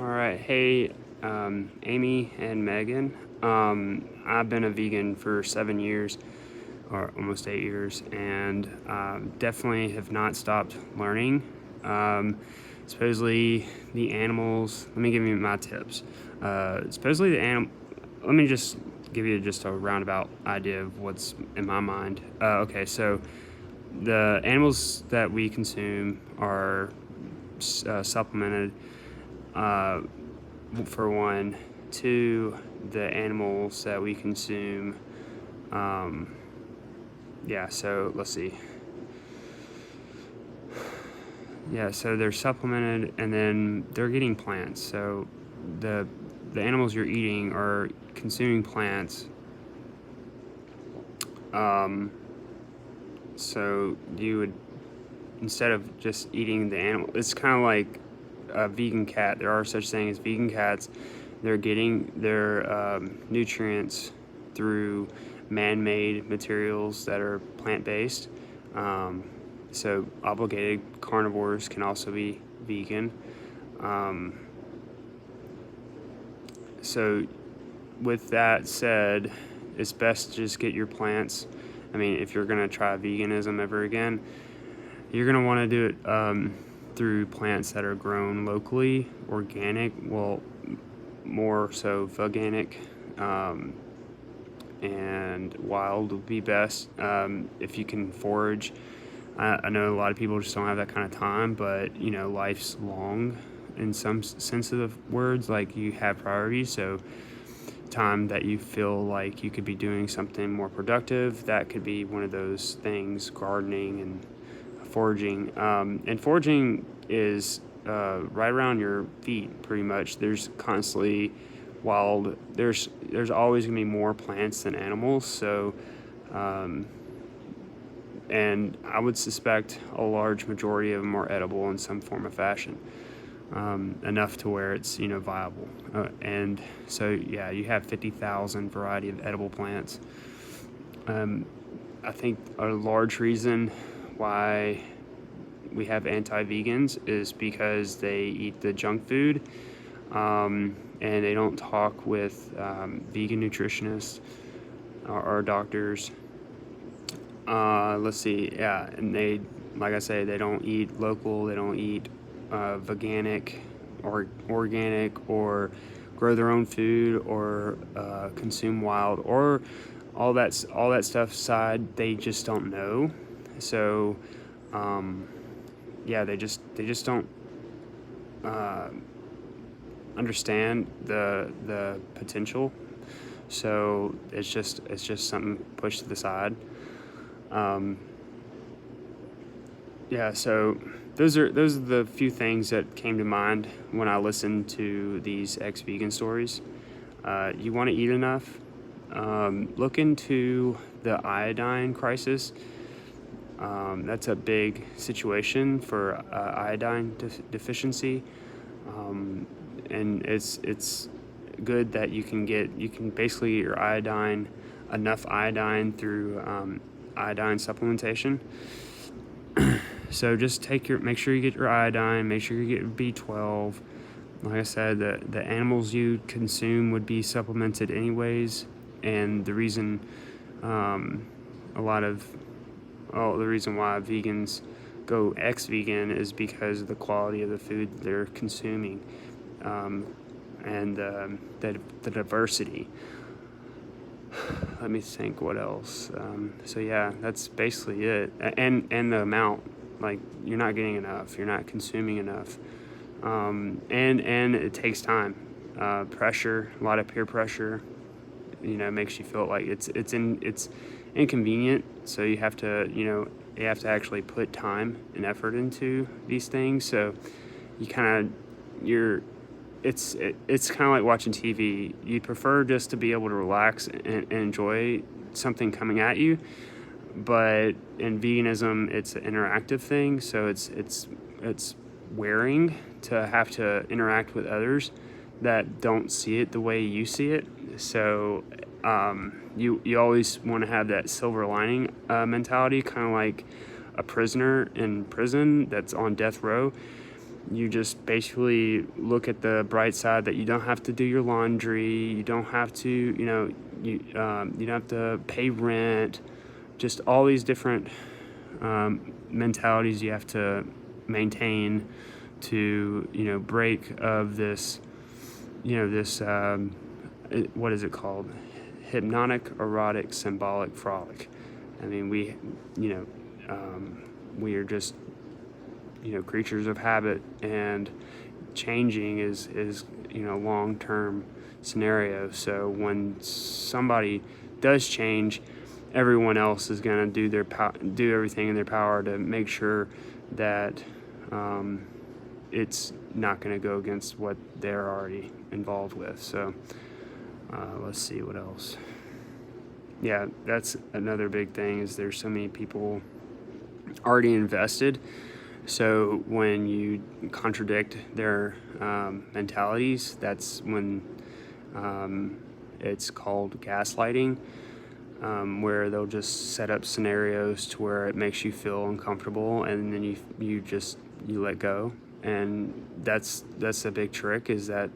All right. Hey, Amy and Megan. I've been a vegan for 7 years, or almost 8 years, and definitely have not stopped learning. Um, Supposedly, the animals. Let me give you my tips. Supposedly, the animal. Let me just give you just a roundabout idea of what's in my mind. Okay, so the animals that we consume are supplemented. Uh, for one. Two, the animals that we consume. Um, yeah, so let's see. Yeah, so they're supplemented and then they're getting plants. So the the animals you're eating are consuming plants. Um, so you would, instead of just eating the animal, it's kind of like a vegan cat. There are such things as vegan cats. They're getting their nutrients through man-made materials that are plant-based. Um, so obligated carnivores can also be vegan. Um, so with that said, it's best to just get your plants. I mean, if you're gonna try veganism ever again, you're gonna want to do it through plants that are grown locally, organic. Well, more so veganic, and wild would be best. If you can forage, I know a lot of people just don't have that kind of time, but life's long in some sense of the words. Like, you have priorities, so time that you feel like you could be doing something more productive, that could be one of those things. Gardening and foraging, and foraging is right around your feet, pretty much. There's constantly wild. There's always gonna be more plants than animals. So, and I would suspect a large majority of them are edible in some form or fashion, enough to where it's viable. And so yeah, you have 50,000 variety of edible plants. I think a large reason why we have anti-vegans is because they eat the junk food, and they don't talk with vegan nutritionists or doctors. Let's see, yeah, and they, like I say, they don't eat local, they don't eat veganic or organic, or grow their own food, or consume wild, or all that stuff aside, they just don't know. So yeah, they just don't uh, understand the potential. So it's just something pushed to the side. Um, yeah, so those are the few things that came to mind when I listened to these ex-vegan stories. You want to eat enough. Look into the iodine crisis. That's a big situation for iodine deficiency, and it's good that you can basically get your iodine, enough iodine through iodine supplementation. So just make sure you get your iodine, make sure you get B12. Like I said, the animals you consume would be supplemented anyways, and the reason a lot of the reason why vegans go ex-vegan is because of the quality of the food they're consuming, and the diversity. Let me think what else. So yeah, that's basically it. And the amount, like, you're not getting enough, you're not consuming enough, and it takes time. Pressure, a lot of peer pressure, makes you feel like it's inconvenient. So you have to actually put time and effort into these things. So you kind of you're it's kind of like watching TV. You prefer just to be able to relax and enjoy something coming at you, but in veganism, it's an interactive thing. So it's wearing to have to interact with others that don't see it the way you see it. So you always want to have that silver lining mentality, kind of like a prisoner in prison that's on death row. you just basically look at the bright side that you don't have to do your laundry, you don't have to, you don't have to pay rent, just all these different mentalities you have to maintain to, break of this, this, what is it called? Hypnotic, erotic, symbolic frolic. I mean, we are just, creatures of habit, and changing is long-term scenario. So when somebody does change, everyone else is going to do everything in their power to make sure that it's not going to go against what they're already involved with. So let's see what else. Yeah, that's another big thing, is there's so many people already invested. So when you contradict their mentalities, that's when it's called gaslighting, where they'll just set up scenarios to where it makes you feel uncomfortable, and then you let go. And that's a big trick, is that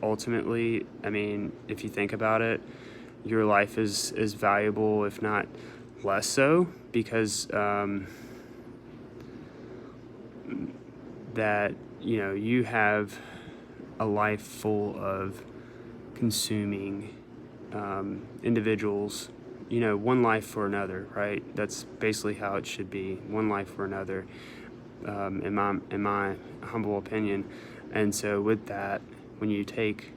ultimately, I mean, if you think about it, your life is valuable, if not less so, because that you have a life full of consuming individuals, one life for another, right? That's basically how it should be, one life for another, in my humble opinion. And so with that, when you take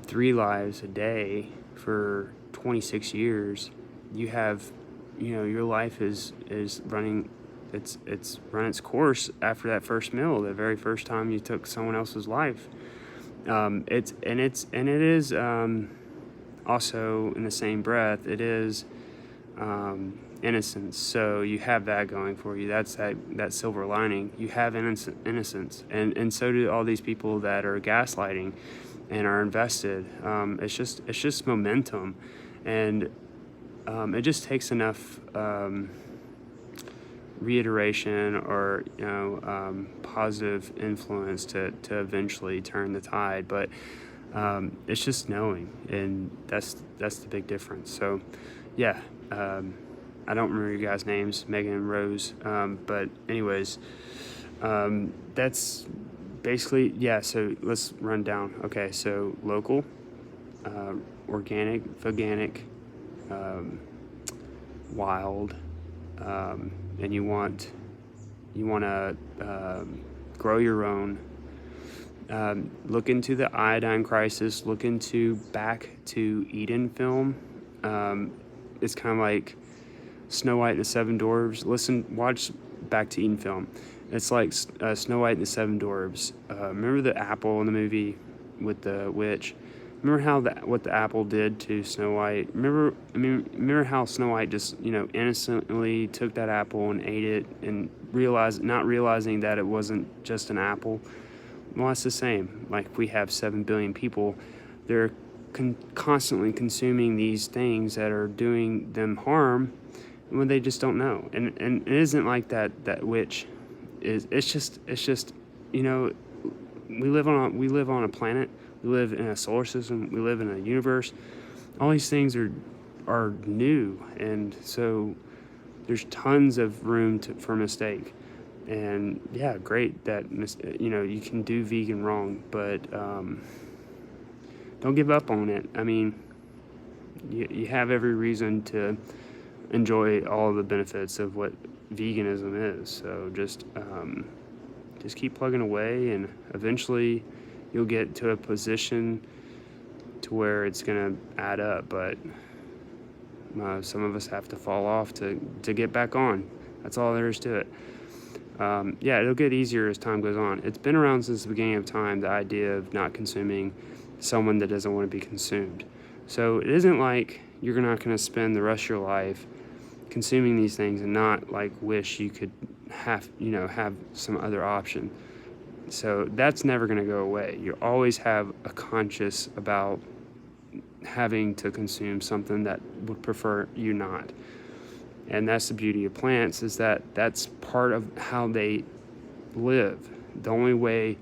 3 lives a day for 26 years, you have, your life is running, it's run its course after that first meal, the very first time you took someone else's life. It is also, in the same breath, it is innocence. So you have that going for you. That's that silver lining. You have innocence, and so do all these people that are gaslighting and are invested. It's just momentum, and it just takes enough reiteration or positive influence to eventually turn the tide. But it's just knowing, and that's the big difference. So yeah, I don't remember you guys' names, Meagan and Rose, but anyways, that's basically, yeah. So let's run down. Okay, so local, organic, veganic, wild, and you want to grow your own. Look into the iodine crisis. Look into Back to Eden film. It's kind of like Snow White and the Seven Dwarfs. Watch Back to Eden film. It's like Snow White and the Seven Dwarfs. Remember the apple in the movie with the witch? Remember what the apple did to Snow White? Remember how Snow White just, innocently took that apple and ate it, and not realizing that it wasn't just an apple? Well, it's the same. Like, we have 7 billion people. They're constantly consuming these things that are doing them harm when they just don't know. And it isn't like that witch is. It's just we live on a planet. We live in a solar system. We live in a universe. All these things are new, and so there's tons of room for mistake. And yeah, great that you can do vegan wrong, but don't give up on it. I mean, you have every reason to enjoy all of the benefits of what veganism is. So just keep plugging away, and eventually you'll get to a position to where it's going to add up. But some of us have to fall off to get back on. That's all there is to it. Yeah, it'll get easier as time goes on. It's been around since the beginning of time, the idea of not consuming someone that doesn't want to be consumed. So it isn't like you're not going to spend the rest of your life consuming these things and not wish you could have some other option. So that's never going to go away. You always have a conscious about having to consume something that would prefer you not. And that's the beauty of plants, is that that's part of how they live. The only way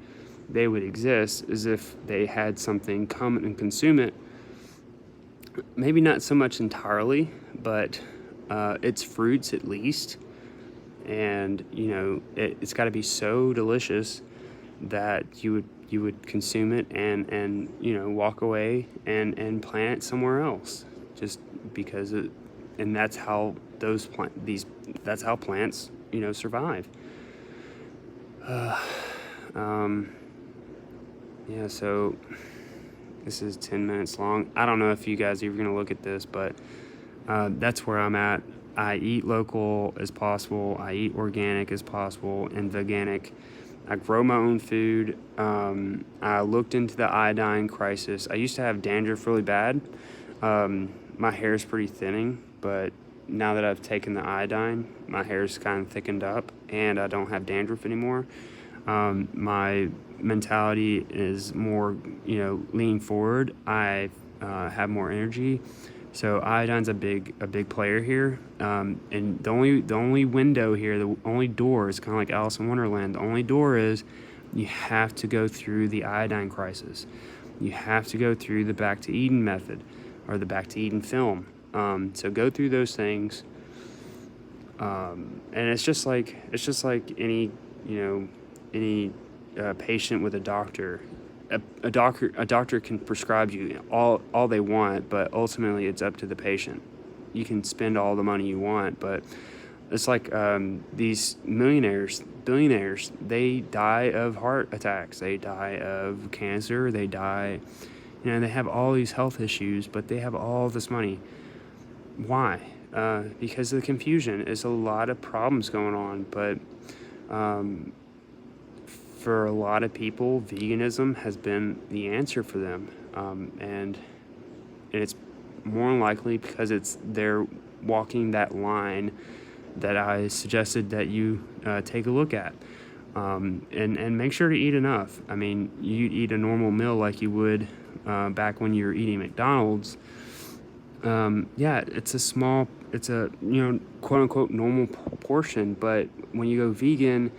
they would exist is if they had something come and consume it. Maybe not so much entirely, but its fruits at least. And it's got to be so delicious that you would consume it and walk away and plant it somewhere else, just because and that's how that's how plants survive. Yeah, so this is 10 minutes long. I don't know if you guys are even gonna look at this, but that's where I'm at. I eat local as possible. I eat organic as possible and veganic. I grow my own food. I looked into the iodine crisis. I used to have dandruff really bad. My hair is pretty thinning, but now that I've taken the iodine, my hair's kind of thickened up and I don't have dandruff anymore. My mentality is more, leaning forward. I have more energy. So iodine's a big player here. And the only window here, the only door is kind of like Alice in Wonderland. The only door is you have to go through the iodine crisis. You have to go through the Back to Eden method or the Back to Eden film. So go through those things. And it's just like any patient with a doctor. A doctor can prescribe you all they want, but ultimately it's up to the patient. You can spend all the money you want, but it's like these billionaires, they die of heart attacks, they die of cancer, they die, they have all these health issues, but they have all this money. Why? Because of the confusion. There's a lot of problems going on, but for a lot of people, veganism has been the answer for them, and it's more than likely because they're walking that line that I suggested that you take a look at, and make sure to eat enough. I mean, you eat a normal meal like you would back when you were eating McDonald's. It's a quote unquote normal portion, but when you go vegan,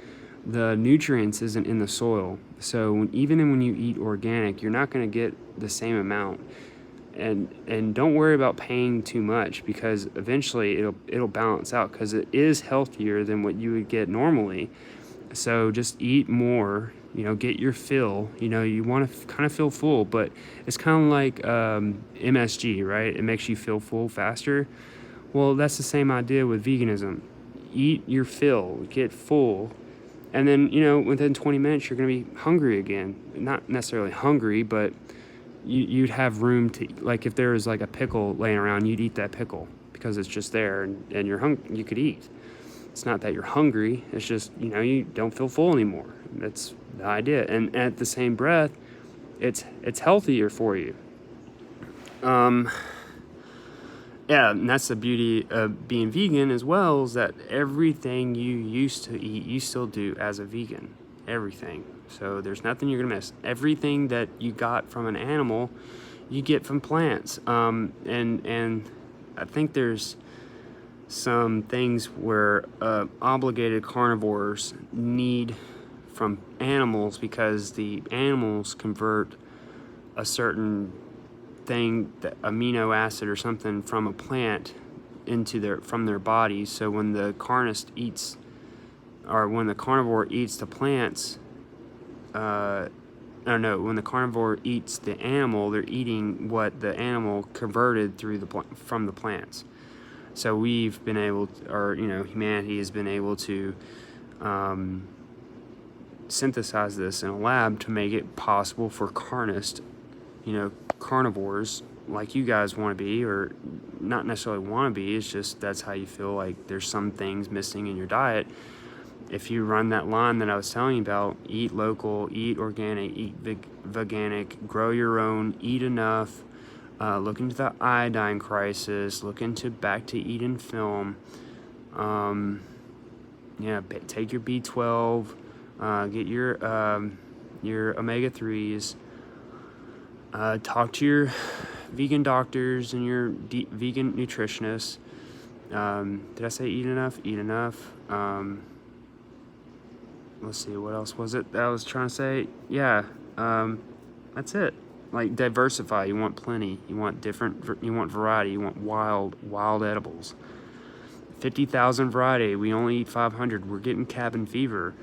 the nutrients isn't in the soil. So even when you eat organic, you're not going to get the same amount. And don't worry about paying too much, because eventually it'll balance out, because it is healthier than what you would get normally. So just eat more, get your fill. You want to kind of feel full, but it's kind of like MSG, right? It makes you feel full faster. Well, that's the same idea with veganism. Eat your fill, get full. And then, within 20 minutes, you're going to be hungry again. Not necessarily hungry, but you'd have room to, like, if there was like a pickle laying around, you'd eat that pickle because it's just there, and you're you could eat. It's not that you're hungry. It's just, you don't feel full anymore. That's the idea. And at the same breath, it's healthier for you. Yeah, and that's the beauty of being vegan as well, is that everything you used to eat, you still do as a vegan. Everything. So there's nothing you're going to miss. Everything that you got from an animal, you get from plants. And I think there's some things where obligated carnivores need from animals, because the animals convert a certain thing, the amino acid or something, from a plant from their bodies. So when the carnivore eats the plants, when the carnivore eats the animal, they're eating what the animal converted from the plants. So we've been able humanity has been able to synthesize this in a lab to make it possible for carnivores like you guys want to be, or not necessarily want to be. It's just that's how you feel like there's some things missing in your diet. If you run that line that I was telling you about, eat local, eat organic, eat veganic, grow your own, eat enough, look into the iodine crisis, look into Back to Eden film, take your B12, get your omega-3s, talk to your vegan doctors and your vegan nutritionists. Did I say eat enough? Eat enough. let's see, what else was it that I was trying to say? Yeah, that's it. Like, diversify. You want plenty. You want different. You want variety. You want wild edibles. 50,000 variety. We only eat 500. We're getting cabin fever.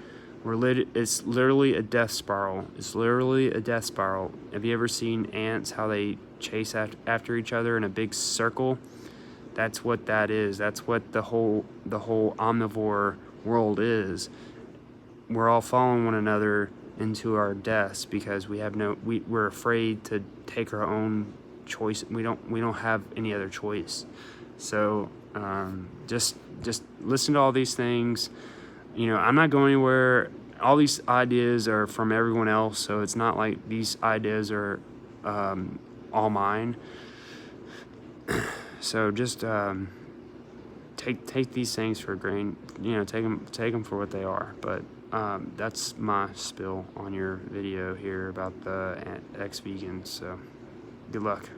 It's literally a death spiral. It's literally a death spiral. Have you ever seen ants, how they chase after each other in a big circle? That's what that is. That's what the whole omnivore world is. We're all following one another into our deaths because we're afraid to take our own choice. We don't have any other choice. So just listen to all these things. You know, I'm not going anywhere. All these ideas are from everyone else, so it's not like these ideas are all mine. So just take these things for grain. You know, take them for what they are. But that's my spill on your video here about the ex-vegans. So good luck.